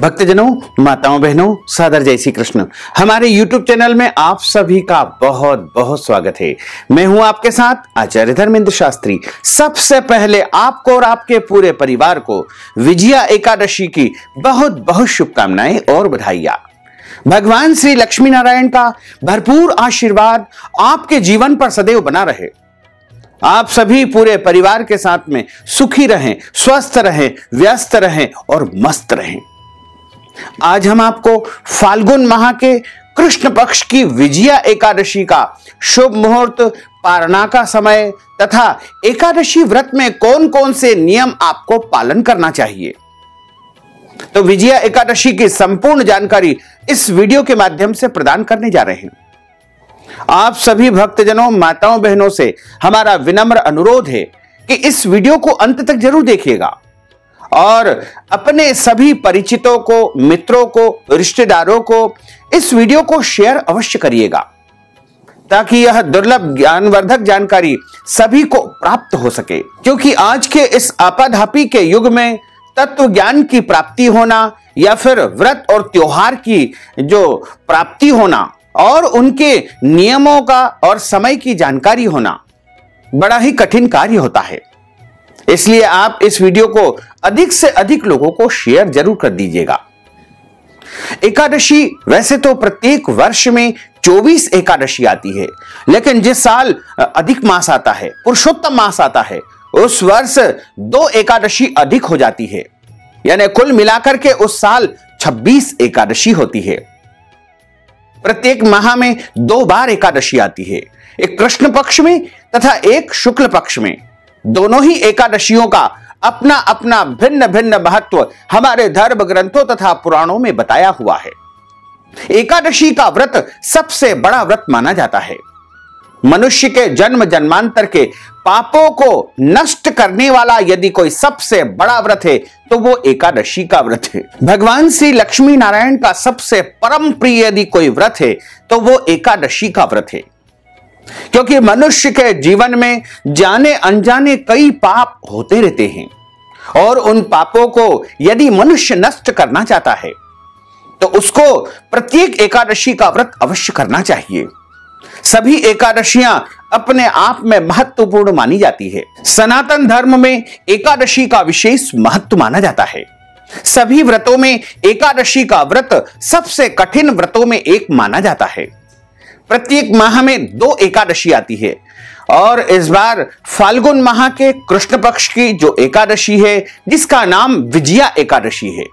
भक्तजनों, माताओं, बहनों, सादर जय श्री कृष्ण। हमारे YouTube चैनल में आप सभी का बहुत बहुत स्वागत है। मैं हूं आपके साथ आचार्य धर्मेंद्र शास्त्री। सबसे पहले आपको और आपके पूरे परिवार को विजया एकादशी की बहुत बहुत शुभकामनाएं और बधाइयां। भगवान श्री लक्ष्मी नारायण का भरपूर आशीर्वाद आपके जीवन पर सदैव बना रहे। आप सभी पूरे परिवार के साथ में सुखी रहें, स्वस्थ रहें, व्यस्त रहें और मस्त रहें। आज हम आपको फाल्गुन माह के कृष्ण पक्ष की विजया एकादशी का शुभ मुहूर्त, पारणा का समय तथा एकादशी व्रत में कौन कौन से नियम आपको पालन करना चाहिए, तो विजया एकादशी की संपूर्ण जानकारी इस वीडियो के माध्यम से प्रदान करने जा रहे हैं। आप सभी भक्तजनों, माताओं, बहनों से हमारा विनम्र अनुरोध है कि इस वीडियो को अंत तक जरूर देखिएगा और अपने सभी परिचितों को, मित्रों को, रिश्तेदारों को इस वीडियो को शेयर अवश्य करिएगा, ताकि यह दुर्लभ ज्ञानवर्धक जानकारी सभी को प्राप्त हो सके। क्योंकि आज के इस आपाधापी के युग में तत्व ज्ञान की प्राप्ति होना या फिर व्रत और त्योहार की जो प्राप्ति होना और उनके नियमों का और समय की जानकारी होना बड़ा ही कठिन कार्य होता है। इसलिए आप इस वीडियो को अधिक से अधिक लोगों को शेयर जरूर कर दीजिएगा। एकादशी वैसे तो प्रत्येक वर्ष में 24 एकादशी आती है, लेकिन जिस साल अधिक मास आता है, पुरुषोत्तम मास आता है, उस वर्ष 2 एकादशी अधिक हो जाती है। यानी कुल मिलाकर के उस साल 26 एकादशी होती है। प्रत्येक माह में 2 बार एकादशी आती है, एक कृष्ण पक्ष में तथा एक शुक्ल पक्ष में। दोनों ही एकादशियों का अपना अपना भिन्न भिन्न महत्व हमारे धर्म ग्रंथों तथा पुराणों में बताया हुआ है। एकादशी का व्रत सबसे बड़ा व्रत माना जाता है। मनुष्य के जन्म जन्मांतर के पापों को नष्ट करने वाला यदि कोई सबसे बड़ा व्रत है तो वो एकादशी का व्रत है। भगवान श्री लक्ष्मी नारायण का सबसे परम प्रिय यदि कोई व्रत है तो वो एकादशी का व्रत है। क्योंकि मनुष्य के जीवन में जाने अनजाने कई पाप होते रहते हैं और उन पापों को यदि मनुष्य नष्ट करना चाहता है तो उसको प्रत्येक एकादशी का व्रत अवश्य करना चाहिए। सभी एकादशियां अपने आप में महत्वपूर्ण मानी जाती है। सनातन धर्म में एकादशी का विशेष महत्व माना जाता है। सभी व्रतों में एकादशी का व्रत सबसे कठिन व्रतों में एक माना जाता है। प्रत्येक माह में 2 एकादशी आती है और इस बार फाल्गुन माह के कृष्ण पक्ष की जो एकादशी है, जिसका नाम विजया एकादशी है,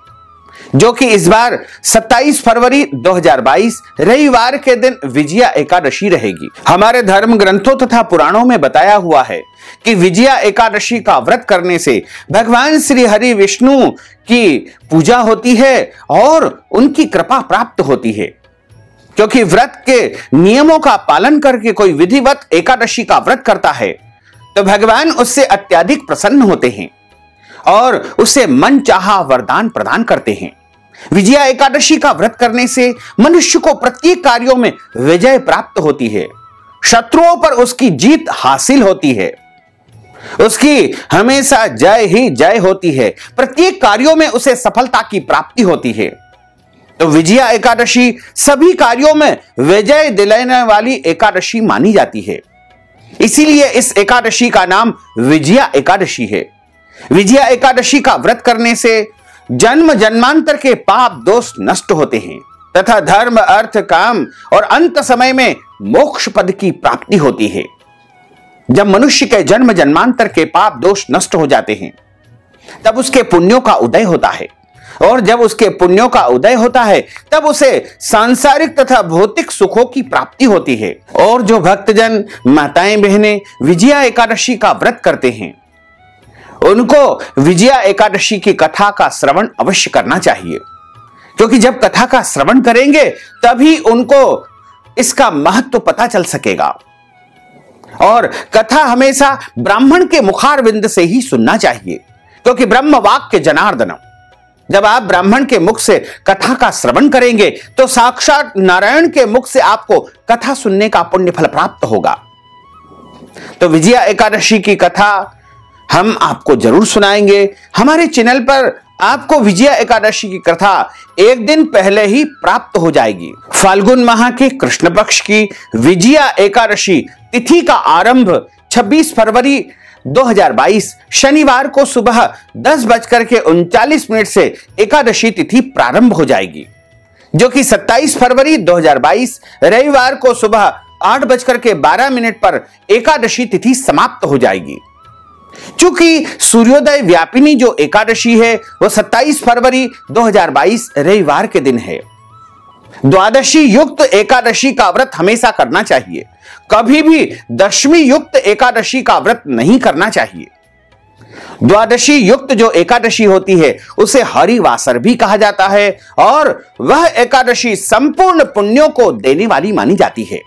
जो कि इस बार 27 फरवरी 2022 रविवार के दिन विजया एकादशी रहेगी। हमारे धर्म ग्रंथों तथा पुराणों में बताया हुआ है कि विजया एकादशी का व्रत करने से भगवान श्री हरि विष्णु की पूजा होती है और उनकी कृपा प्राप्त होती है। क्योंकि व्रत के नियमों का पालन करके कोई विधिवत एकादशी का व्रत करता है तो भगवान उससे अत्यधिक प्रसन्न होते हैं और उसे मनचाहा वरदान प्रदान करते हैं। विजया एकादशी का व्रत करने से मनुष्य को प्रत्येक कार्यों में विजय प्राप्त होती है, शत्रुओं पर उसकी जीत हासिल होती है, उसकी हमेशा जय ही जय होती है, प्रत्येक कार्यों में उसे सफलता की प्राप्ति होती है। तो विजया एकादशी सभी कार्यों में विजय दिलाने वाली एकादशी मानी जाती है। इसीलिए इस एकादशी का नाम विजया एकादशी है। विजया एकादशी का व्रत करने से जन्म जन्मांतर के पाप दोष नष्ट होते हैं तथा धर्म, अर्थ, काम और अंत समय में मोक्ष पद की प्राप्ति होती है। जब मनुष्य के जन्म जन्मांतर के पाप दोष नष्ट हो जाते हैं तब उसके पुण्यों का उदय होता है और जब उसके पुण्यों का उदय होता है तब उसे सांसारिक तथा भौतिक सुखों की प्राप्ति होती है। और जो भक्तजन, माताएं, बहनें विजया एकादशी का व्रत करते हैं उनको विजया एकादशी की कथा का श्रवण अवश्य करना चाहिए। क्योंकि जब कथा का श्रवण करेंगे तभी उनको इसका महत्व पता चल सकेगा। और कथा हमेशा ब्राह्मण के मुखारविंद से ही सुनना चाहिए, क्योंकि ब्रह्म वाक्य जनार्दनम। जब आप ब्राह्मण के मुख से कथा का श्रवण करेंगे तो साक्षात नारायण के मुख से आपको कथा सुनने का पुण्य फल प्राप्त होगा। तो विजया एकादशी की कथा हम आपको जरूर सुनाएंगे। हमारे चैनल पर आपको विजया एकादशी की कथा एक दिन पहले ही प्राप्त हो जाएगी। फाल्गुन माह के कृष्ण पक्ष की विजया एकादशी तिथि का आरंभ 26 फरवरी 2022 शनिवार को सुबह 10:39 से एकादशी तिथि प्रारंभ हो जाएगी, जो कि 27 फरवरी 2022 रविवार को सुबह 8:12 पर एकादशी तिथि समाप्त हो जाएगी। चूंकि सूर्योदय व्यापिनी जो एकादशी है वह 27 फरवरी 2022 रविवार के दिन है। द्वादशी युक्त एकादशी का व्रत हमेशा करना चाहिए, कभी भी दशमी युक्त एकादशी का व्रत नहीं करना चाहिए। द्वादशी युक्त जो एकादशी होती है उसे हरिवासर भी कहा जाता है और वह एकादशी संपूर्ण पुण्यों को देने वाली मानी जाती है।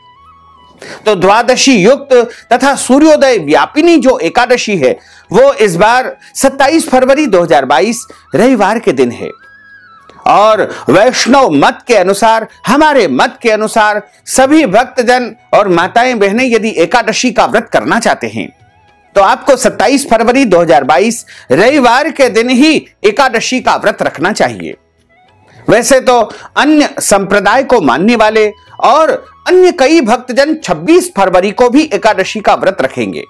तो द्वादशी युक्त तथा सूर्योदय व्यापिनी जो एकादशी है वो इस बार 27 फरवरी 2022 रविवार के दिन है। और वैष्णव मत के अनुसार, हमारे मत के अनुसार सभी भक्तजन और माताएं बहनें यदि एकादशी का व्रत करना चाहते हैं तो आपको 27 फरवरी 2022 रविवार के दिन ही एकादशी का व्रत रखना चाहिए। वैसे तो अन्य संप्रदाय को मानने वाले और अन्य कई भक्तजन 26 फरवरी को भी एकादशी का व्रत रखेंगे,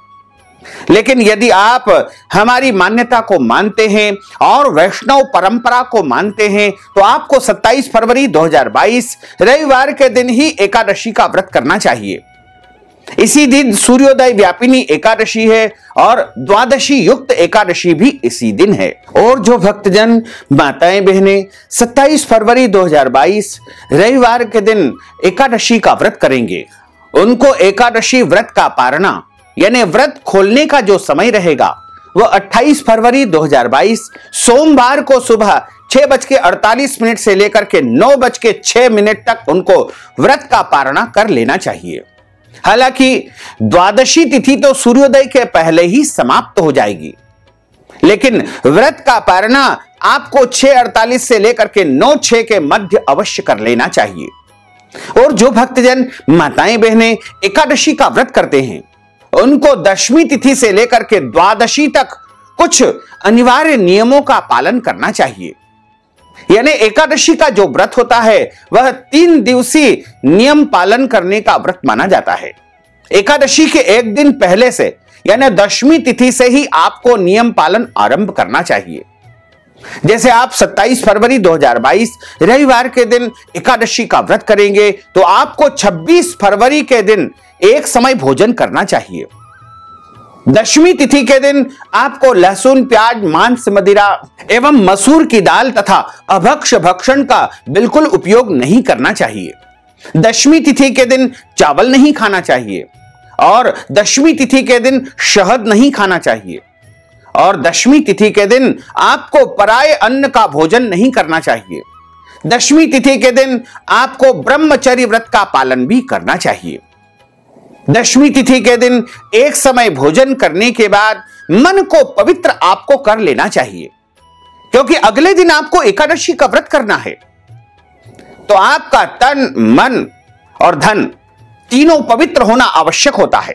लेकिन यदि आप हमारी मान्यता को मानते हैं और वैष्णव परंपरा को मानते हैं तो आपको 27 फरवरी 2022 रविवार के दिन ही एकादशी का व्रत करना चाहिए। इसी दिन सूर्योदय व्यापिनी एकादशी है और द्वादशी युक्त एकादशी भी इसी दिन है। और जो भक्तजन माताएं बहनें 27 फरवरी 2022 रविवार के दिन एकादशी का व्रत करेंगे, उनको एकादशी व्रत का पारणा यानी व्रत खोलने का जो समय रहेगा वह 28 फरवरी 2022 सोमवार को सुबह 6:48 से लेकर के 9:06 तक उनको व्रत का पारणा कर लेना चाहिए। हालांकि द्वादशी तिथि तो सूर्योदय के पहले ही समाप्त हो जाएगी, लेकिन व्रत का पारणा आपको 6:48 से लेकर के 9:06 के मध्य अवश्य कर लेना चाहिए। और जो भक्तजन माताएं बहनें एकादशी का व्रत करते हैं उनको दशमी तिथि से लेकर के द्वादशी तक कुछ अनिवार्य नियमों का पालन करना चाहिए। यानी एकादशी का जो व्रत होता है वह 3 दिवसीय नियम पालन करने का व्रत माना जाता है। एकादशी के एक दिन पहले से यानी दशमी तिथि से ही आपको नियम पालन आरंभ करना चाहिए। जैसे आप 27 फरवरी 2022 रविवार के दिन एकादशी का व्रत करेंगे तो आपको 26 फरवरी के दिन एक समय भोजन करना चाहिए। दशमी तिथि के दिन आपको लहसुन, प्याज, मांस, मदिरा एवं मसूर की दाल तथा अभक्ष भक्षण का बिल्कुल उपयोग नहीं करना चाहिए। दशमी तिथि के दिन चावल नहीं खाना चाहिए और दशमी तिथि के दिन शहद नहीं खाना चाहिए और दशमी तिथि के दिन आपको पराये अन्न का भोजन नहीं करना चाहिए। दशमी तिथि के दिन आपको ब्रह्मचर्य व्रत का पालन भी करना चाहिए। दशमी तिथि के दिन एक समय भोजन करने के बाद मन को पवित्र आपको कर लेना चाहिए, क्योंकि अगले दिन आपको एकादशी का व्रत करना है। तो आपका तन, मन और धन तीनों पवित्र होना आवश्यक होता है।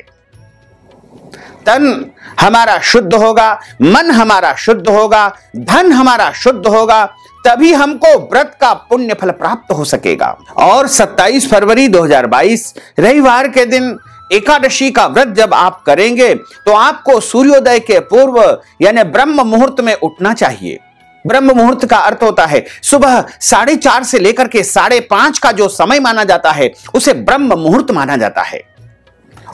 तन हमारा शुद्ध होगा, मन हमारा शुद्ध होगा, धन हमारा शुद्ध होगा, तभी हमको व्रत का पुण्य फल प्राप्त हो सकेगा। और 27 फरवरी 2022 रविवार के दिन एकादशी का व्रत जब आप करेंगे तो आपको सूर्योदय के पूर्व यानी ब्रह्म मुहूर्त में उठना चाहिए। ब्रह्म मुहूर्त का अर्थ होता है सुबह 4:30 से लेकर के 5:30 का जो समय माना जाता है उसे ब्रह्म मुहूर्त माना जाता है।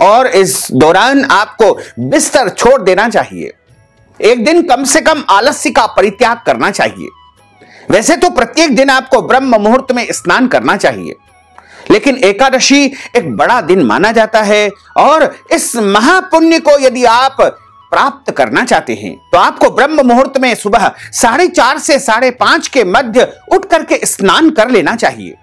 और इस दौरान आपको बिस्तर छोड़ देना चाहिए। एक दिन कम से कम आलस्य का परित्याग करना चाहिए। वैसे तो प्रत्येक दिन आपको ब्रह्म मुहूर्त में स्नान करना चाहिए, लेकिन एकादशी एक बड़ा दिन माना जाता है और इस महापुण्य को यदि आप प्राप्त करना चाहते हैं तो आपको ब्रह्म मुहूर्त में सुबह 4:30 से 5:30 के मध्य उठ करके स्नान कर लेना चाहिए।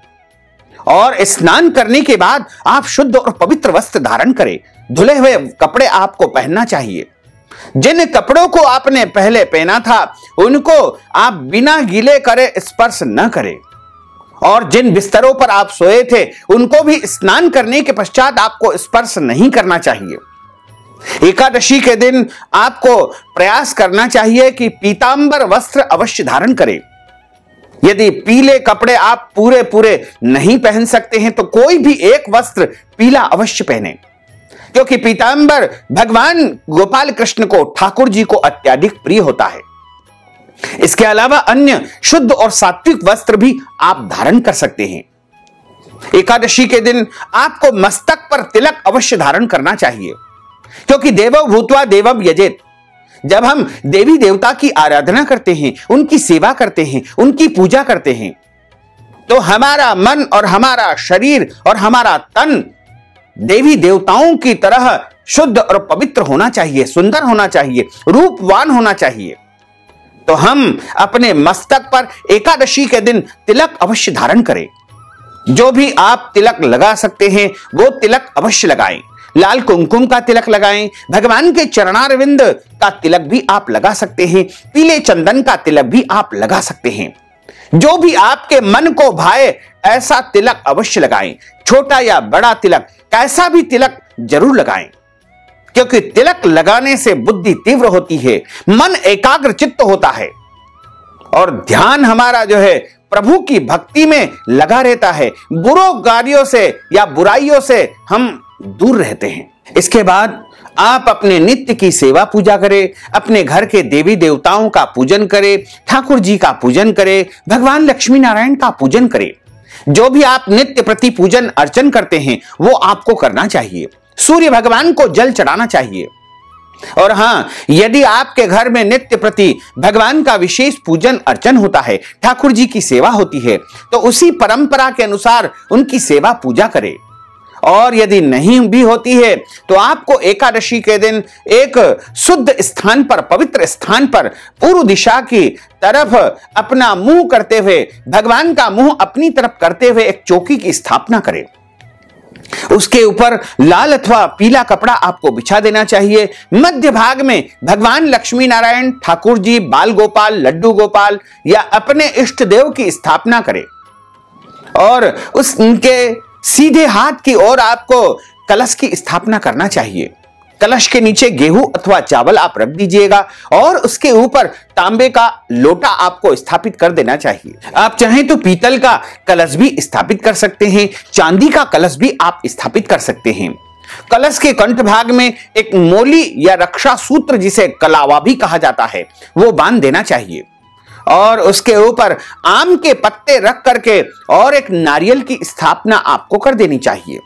और स्नान करने के बाद आप शुद्ध और पवित्र वस्त्र धारण करें। धुले हुए कपड़े आपको पहनना चाहिए। जिन कपड़ों को आपने पहले पहना था उनको आप बिना गीले करे स्पर्श न करें, और जिन बिस्तरों पर आप सोए थे उनको भी स्नान करने के पश्चात आपको स्पर्श नहीं करना चाहिए। एकादशी के दिन आपको प्रयास करना चाहिए कि पीतांबर वस्त्र अवश्य धारण करें। यदि पीले कपड़े आप पूरे पूरे नहीं पहन सकते हैं तो कोई भी एक वस्त्र पीला अवश्य पहने, क्योंकि पीतांबर भगवान गोपाल कृष्ण को, ठाकुर जी को अत्यधिक प्रिय होता है। इसके अलावा अन्य शुद्ध और सात्विक वस्त्र भी आप धारण कर सकते हैं। एकादशी के दिन आपको मस्तक पर तिलक अवश्य धारण करना चाहिए, क्योंकि देवो भूत्वा देवम यजेत। जब हम देवी देवता की आराधना करते हैं, उनकी सेवा करते हैं, उनकी पूजा करते हैं, तो हमारा मन और हमारा शरीर और हमारा तन देवी देवताओं की तरह शुद्ध और पवित्र होना चाहिए, सुंदर होना चाहिए, रूपवान होना चाहिए। तो हम अपने मस्तक पर एकादशी के दिन तिलक अवश्य धारण करें। जो भी आप तिलक लगा सकते हैं वो तिलक अवश्य लगाएं। लाल कुमकुम का तिलक लगाएं, भगवान के चरणारविंद का तिलक भी आप लगा सकते हैं, पीले चंदन का तिलक भी आप लगा सकते हैं। जो भी आपके मन को भाए ऐसा तिलक अवश्य लगाएं। छोटा या बड़ा तिलक, कैसा भी तिलक जरूर लगाएं, क्योंकि तिलक लगाने से बुद्धि तीव्र होती है, मन एकाग्र चित्त होता है और ध्यान हमारा जो है प्रभु की भक्ति में लगा रहता है। बुरों कार्यों से या बुराइयों से हम दूर रहते हैं। इसके बाद आप अपने नित्य की सेवा पूजा करें, अपने घर के देवी देवताओं का पूजन करें, ठाकुर जी का पूजन करें, भगवान लक्ष्मी नारायण का पूजन करें। जो भी आप नित्य प्रति पूजन अर्चन करते हैं वो आपको करना चाहिए। सूर्य भगवान को जल चढ़ाना चाहिए। और हां, यदि आपके घर में नित्य प्रति भगवान का विशेष पूजन अर्चन होता है, ठाकुर जी की सेवा होती है, तो उसी परंपरा के अनुसार उनकी सेवा पूजा करें। और यदि नहीं भी होती है तो आपको एकादशी के दिन एक शुद्ध स्थान पर, पवित्र स्थान पर, पूर्व दिशा की तरफ अपना मुंह करते हुए, भगवान का मुंह अपनी तरफ करते हुए एक चौकी की स्थापना करें। उसके ऊपर लाल अथवा पीला कपड़ा आपको बिछा देना चाहिए। मध्य भाग में भगवान लक्ष्मी नारायण, ठाकुर जी, बाल गोपाल, लड्डू गोपाल या अपने इष्ट देव की स्थापना करें और उनके सीधे हाथ की ओर आपको कलश की स्थापना करना चाहिए। कलश के नीचे गेहूं अथवा चावल आप रख दीजिएगा और उसके ऊपर तांबे का लोटा आपको स्थापित कर देना चाहिए। आप चाहें तो पीतल का कलश भी स्थापित कर सकते हैं, चांदी का कलश भी आप स्थापित कर सकते हैं। कलश के कंठ भाग में एक मोली या रक्षा सूत्र, जिसे कलावा भी कहा जाता है, वो बांध देना चाहिए और उसके ऊपर आम के पत्ते रख करके और एक नारियल की स्थापना आपको कर देनी चाहिए।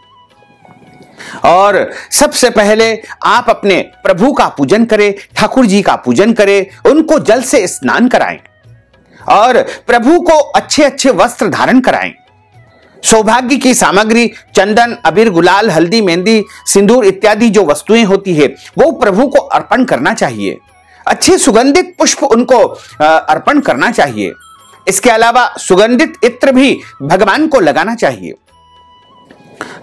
और सबसे पहले आप अपने प्रभु का पूजन करें, ठाकुर जी का पूजन करें, उनको जल से स्नान कराएं और प्रभु को अच्छे अच्छे वस्त्र धारण कराएं। सौभाग्य की सामग्री, चंदन, अबीर, गुलाल, हल्दी, मेहंदी, सिंदूर इत्यादि जो वस्तुएं होती है वो प्रभु को अर्पण करना चाहिए। अच्छे सुगंधित पुष्प उनको अर्पण करना चाहिए। इसके अलावा सुगंधित इत्र भी भगवान को लगाना चाहिए।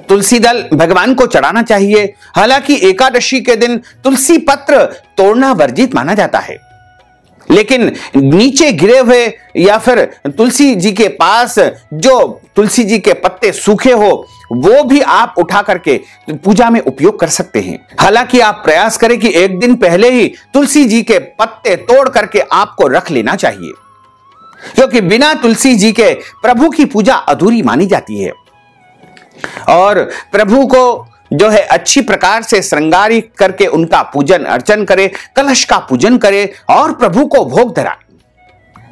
तुलसी दल भगवान को चढ़ाना चाहिए। हालांकि एकादशी के दिन तुलसी पत्र तोड़ना वर्जित माना जाता है, लेकिन नीचे गिरे हुए या फिर तुलसी जी के पास जो तुलसी जी के पत्ते सूखे हो वो भी आप उठा करके पूजा में उपयोग कर सकते हैं। हालांकि आप प्रयास करें कि एक दिन पहले ही तुलसी जी के पत्ते तोड़ करके आपको रख लेना चाहिए, क्योंकि बिना तुलसी जी के प्रभु की पूजा अधूरी मानी जाती है। और प्रभु को जो है अच्छी प्रकार से श्रृंगारी करके उनका पूजन अर्चन करे, कलश का पूजन करे और प्रभु को भोग धराए।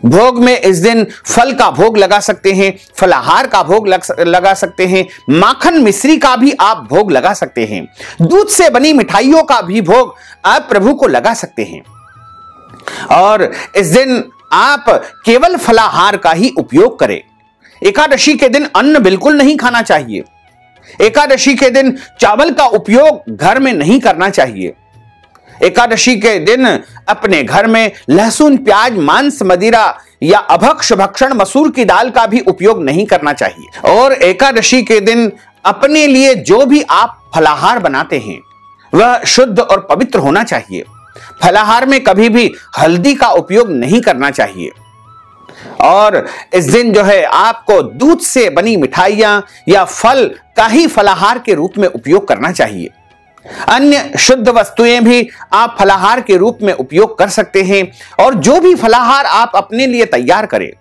भोग में इस दिन फल का भोग लगा सकते हैं, फलाहार का भोग लगा सकते हैं, माखन मिश्री का भी आप भोग लगा सकते हैं, दूध से बनी मिठाइयों का भी भोग आप प्रभु को लगा सकते हैं। और इस दिन आप केवल फलाहार का ही उपयोग करें। एकादशी के दिन अन्न बिल्कुल नहीं खाना चाहिए। एकादशी के दिन चावल का उपयोग घर में नहीं करना चाहिए। एकादशी के दिन अपने घर में लहसुन, प्याज, मांस, मदिरा या अभक्ष भक्षण मसूर की दाल का भी उपयोग नहीं करना चाहिए। और एकादशी के दिन अपने लिए जो भी आप फलाहार बनाते हैं वह शुद्ध और पवित्र होना चाहिए। फलाहार में कभी भी हल्दी का उपयोग नहीं करना चाहिए। और इस दिन जो है आपको दूध से बनी मिठाइयां या फल का ही फलाहार के रूप में उपयोग करना चाहिए। अन्य शुद्ध वस्तुएं भी आप फलाहार के रूप में उपयोग कर सकते हैं। और जो भी फलाहार आप अपने लिए तैयार करें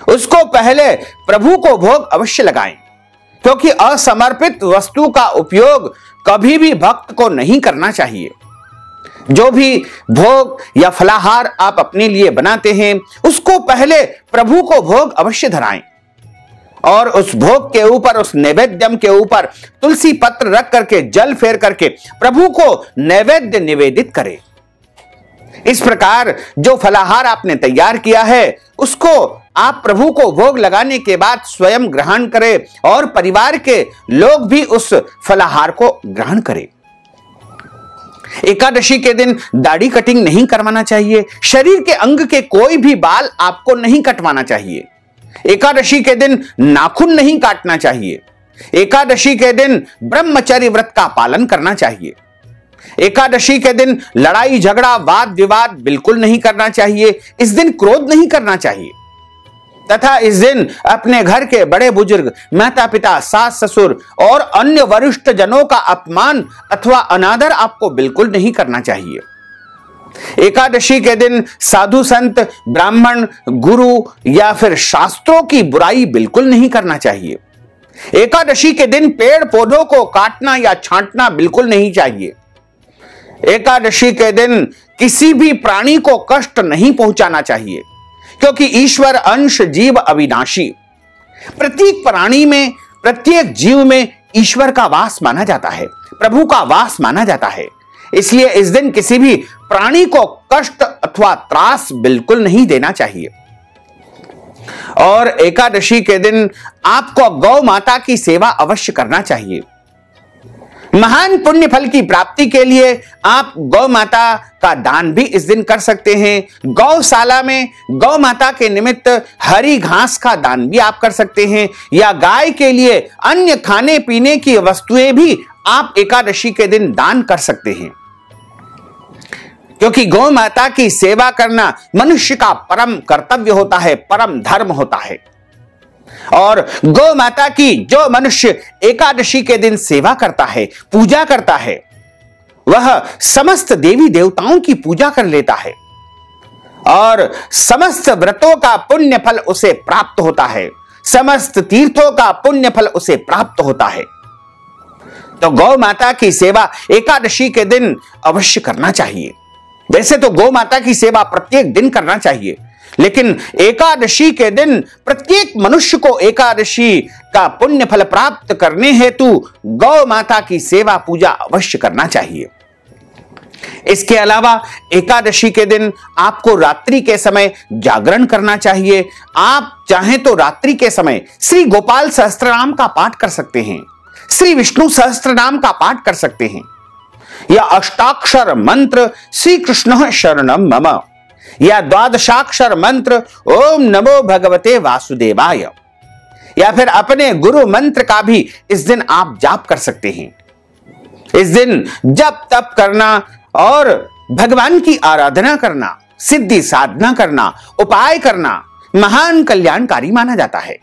उसको पहले प्रभु को भोग अवश्य लगाएं, क्योंकि असमर्पित वस्तु का उपयोग कभी भी भक्त को नहीं करना चाहिए। जो भी भोग या फलाहार आप अपने लिए बनाते हैं उसको पहले प्रभु को भोग अवश्य धराएं और उस भोग के ऊपर, उस नैवेद्यम के ऊपर तुलसी पत्र रख करके, जल फेर करके प्रभु को नैवेद्य निवेदित करें। इस प्रकार जो फलाहार आपने तैयार किया है उसको आप प्रभु को भोग लगाने के बाद स्वयं ग्रहण करें और परिवार के लोग भी उस फलाहार को ग्रहण करें। एकादशी के दिन दाढ़ी कटिंग नहीं करवाना चाहिए। शरीर के अंग के कोई भी बाल आपको नहीं कटवाना चाहिए। एकादशी के दिन नाखून नहीं काटना चाहिए। एकादशी के दिन ब्रह्मचर्य व्रत का पालन करना चाहिए। एकादशी के दिन लड़ाई झगड़ा वाद विवाद बिल्कुल नहीं करना चाहिए। इस दिन क्रोध नहीं करना चाहिए तथा इस दिन अपने घर के बड़े बुजुर्ग, माता पिता, सास ससुर और अन्य वरिष्ठ जनों का अपमान अथवा अनादर आपको बिल्कुल नहीं करना चाहिए। एकादशी के दिन साधु संत, ब्राह्मण, गुरु या फिर शास्त्रों की बुराई बिल्कुल नहीं करना चाहिए। एकादशी के दिन पेड़ पौधों को काटना या छांटना बिल्कुल नहीं चाहिए। एकादशी के दिन किसी भी प्राणी को कष्ट नहीं पहुंचाना चाहिए, क्योंकि ईश्वर अंश जीव अविनाशी। प्रत्येक प्राणी में, प्रत्येक जीव में ईश्वर का वास माना जाता है, प्रभु का वास माना जाता है। इसलिए इस दिन किसी भी प्राणी को कष्ट अथवा त्रास बिल्कुल नहीं देना चाहिए। और एकादशी के दिन आपको गौ माता की सेवा अवश्य करना चाहिए। महान पुण्य फल की प्राप्ति के लिए आप गौ माता का दान भी इस दिन कर सकते हैं। गौशाला में गौ माता के निमित्त हरी घास का दान भी आप कर सकते हैं, या गाय के लिए अन्य खाने पीने की वस्तुएं भी आप एकादशी के दिन दान कर सकते हैं, क्योंकि गौ माता की सेवा करना मनुष्य का परम कर्तव्य होता है, परम धर्म होता है। और गौ माता की जो मनुष्य एकादशी के दिन सेवा करता है, पूजा करता है, वह समस्त देवी देवताओं की पूजा कर लेता है और समस्त व्रतों का पुण्य फल उसे प्राप्त होता है, समस्त तीर्थों का पुण्य फल उसे प्राप्त होता है। तो गौ माता की सेवा एकादशी के दिन अवश्य करना चाहिए। वैसे तो गौ माता की सेवा प्रत्येक दिन करना चाहिए, लेकिन एकादशी के दिन प्रत्येक मनुष्य को एकादशी का पुण्य फल प्राप्त करने हेतु गौ माता की सेवा पूजा अवश्य करना चाहिए। इसके अलावा एकादशी के दिन आपको रात्रि के समय जागरण करना चाहिए। आप चाहें तो रात्रि के समय श्री गोपाल सहस्त्रनाम का पाठ कर सकते हैं, श्री विष्णु सहस्त्रनाम का पाठ कर सकते हैं, या अष्टाक्षर मंत्र श्री कृष्ण शरणम मम, या द्वादशाक्षर मंत्र ओम नमो भगवते वासुदेवाय, या फिर अपने गुरु मंत्र का भी इस दिन आप जाप कर सकते हैं। इस दिन जप तप करना और भगवान की आराधना करना, सिद्धि साधना करना, उपाय करना महान कल्याणकारी माना जाता है।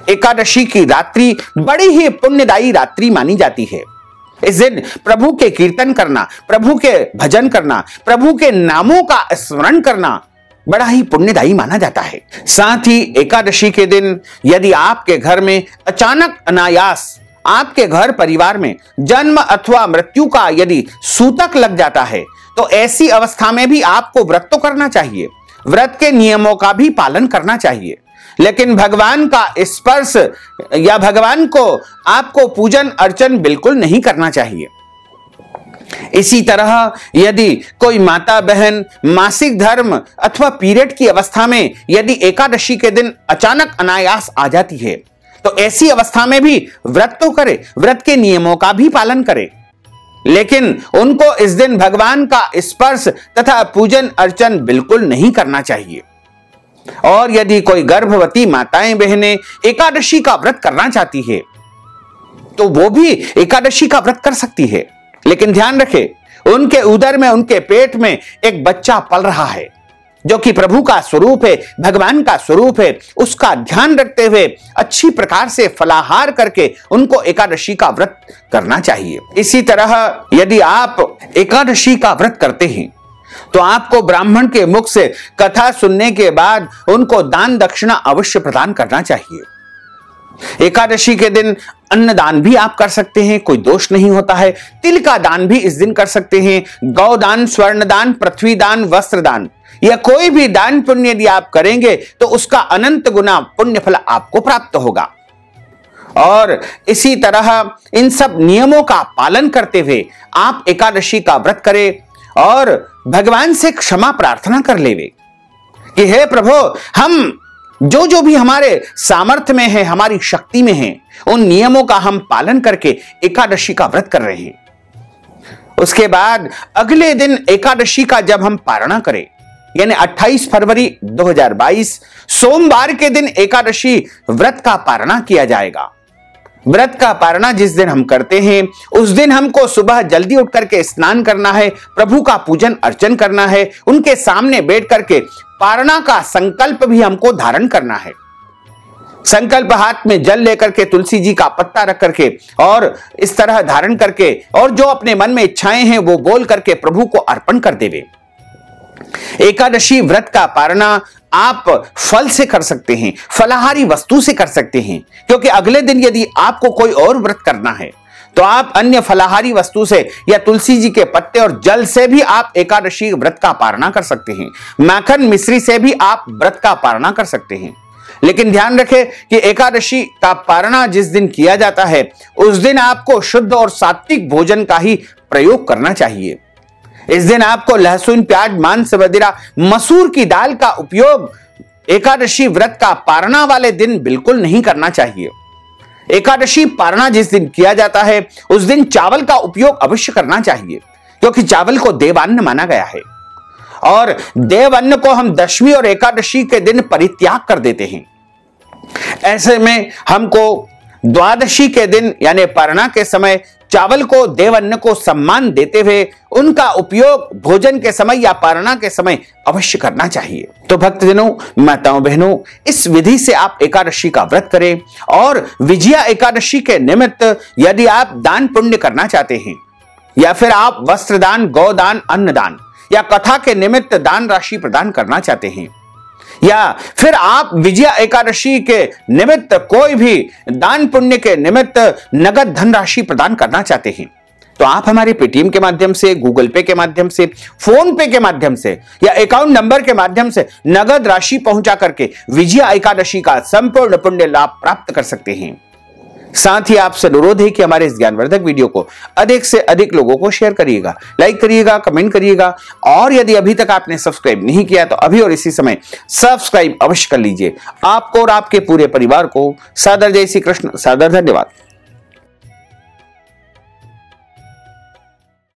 एकादशी की रात्रि बड़ी ही पुण्यदायी रात्रि मानी जाती है। इस दिन प्रभु के कीर्तन करना, प्रभु के भजन करना, प्रभु के नामों का स्मरण करना बड़ा ही पुण्यदायी माना जाता है। साथ ही एकादशी के दिन यदि आपके घर में अचानक अनायास आपके घर परिवार में जन्म अथवा मृत्यु का यदि सूतक लग जाता है, तो ऐसी अवस्था में भी आपको व्रत तो करना चाहिए, व्रत के नियमों का भी पालन करना चाहिए, लेकिन भगवान का स्पर्श या भगवान को आपको पूजन अर्चन बिल्कुल नहीं करना चाहिए। इसी तरह यदि कोई माता बहन मासिक धर्म अथवा पीरियड की अवस्था में यदि एकादशी के दिन अचानक अनायास आ जाती है, तो ऐसी अवस्था में भी व्रत तो करे, व्रत के नियमों का भी पालन करे, लेकिन उनको इस दिन भगवान का स्पर्श तथा पूजन अर्चन बिल्कुल नहीं करना चाहिए। और यदि कोई गर्भवती माताएं बहनें एकादशी का व्रत करना चाहती है, तो वो भी एकादशी का व्रत कर सकती है, लेकिन ध्यान रखें उनके उदर में, उनके पेट में एक बच्चा पल रहा है, जो कि प्रभु का स्वरूप है, भगवान का स्वरूप है, उसका ध्यान रखते हुए अच्छी प्रकार से फलाहार करके उनको एकादशी का व्रत करना चाहिए। इसी तरह यदि आप एकादशी का व्रत करते हैं तो आपको ब्राह्मण के मुख से कथा सुनने के बाद उनको दान दक्षिणा अवश्य प्रदान करना चाहिए। एकादशी के दिन अन्नदान भी आप कर सकते हैं, कोई दोष नहीं होता है। तिल का दान भी इस दिन कर सकते हैं। गौदान, स्वर्ण दान, पृथ्वी दान, वस्त्र दान, या कोई भी दान पुण्य यदि आप करेंगे तो उसका अनंत गुना पुण्य फल आपको प्राप्त होगा। और इसी तरह इन सब नियमों का पालन करते हुए आप एकादशी का व्रत करें और भगवान से क्षमा प्रार्थना कर लेवे कि हे प्रभु, हम जो भी हमारे सामर्थ्य में है, हमारी शक्ति में है, उन नियमों का हम पालन करके एकादशी का व्रत कर रहे हैं। उसके बाद अगले दिन एकादशी का जब हम पारणा करें, यानी 28 फरवरी 2022 सोमवार के दिन एकादशी व्रत का पारणा किया जाएगा। व्रत का पारणा जिस दिन हम करते हैं उस दिन हमको सुबह जल्दी उठ करके स्नान करना है, प्रभु का पूजन अर्चन करना है, उनके सामने बैठ करके पारणा का संकल्प भी हमको धारण करना है। संकल्प हाथ में जल लेकर के, तुलसी जी का पत्ता रख करके और इस तरह धारण करके और जो अपने मन में इच्छाएं हैं वो बोल करके प्रभु को अर्पण कर देवे। एकादशी व्रत का पारणा आप फल से कर सकते हैं, फलाहारी वस्तु से कर सकते हैं, क्योंकि अगले दिन यदि आपको कोई और व्रत करना है तो आप अन्य फलाहारी वस्तु से या तुलसी जी के पत्ते और जल से भी आप एकादशी व्रत का पारणा कर सकते हैं। माखन मिश्री से भी आप व्रत का पारणा कर सकते हैं। लेकिन ध्यान रखें कि एकादशी का पारणा जिस दिन किया जाता है उस दिन आपको शुद्ध और सात्विक भोजन का ही प्रयोग करना चाहिए। इस दिन आपको लहसुन, प्याज, मांस, मदिरा, मसूर की दाल का उपयोग एकादशी व्रत का पारणा वाले दिन बिल्कुल नहीं करना चाहिए। एकादशी पारणा जिस दिन किया जाता है उस दिन चावल का उपयोग अवश्य करना चाहिए, क्योंकि चावल को देवान्न माना गया है और देवान्न को हम दशमी और एकादशी के दिन परित्याग कर देते हैं। ऐसे में हमको द्वादशी के दिन यानी पारणा के समय चावल को, देवान्न को सम्मान देते हुए उनका उपयोग भोजन के समय या पारणा के समय अवश्य करना चाहिए। तो भक्तजनों, माताओं, बहनों, इस विधि से आप एकादशी का व्रत करें और विजया एकादशी के निमित्त यदि आप दान पुण्य करना चाहते हैं या फिर आप वस्त्र दान, गौदान, अन्नदान या कथा के निमित्त दान राशि प्रदान करना चाहते हैं या फिर आप विजया एकादशी के निमित्त कोई भी दान पुण्य के निमित्त नगद धनराशि प्रदान करना चाहते हैं तो आप हमारे पेटीएम के माध्यम से, गूगल पे के माध्यम से, फोन पे के माध्यम से या अकाउंट नंबर के माध्यम से नगद राशि पहुंचा करके विजया एकादशी का संपूर्ण पुण्य लाभ प्राप्त कर सकते हैं। साथ ही आपसे अनुरोध है कि हमारे इस ज्ञानवर्धक वीडियो को अधिक से अधिक लोगों को शेयर करिएगा, लाइक करिएगा, कमेंट करिएगा और यदि अभी तक आपने सब्सक्राइब नहीं किया तो अभी और इसी समय सब्सक्राइब अवश्य कर लीजिए। आपको और आपके पूरे परिवार को सादर जय श्री कृष्ण, सादर धन्यवाद।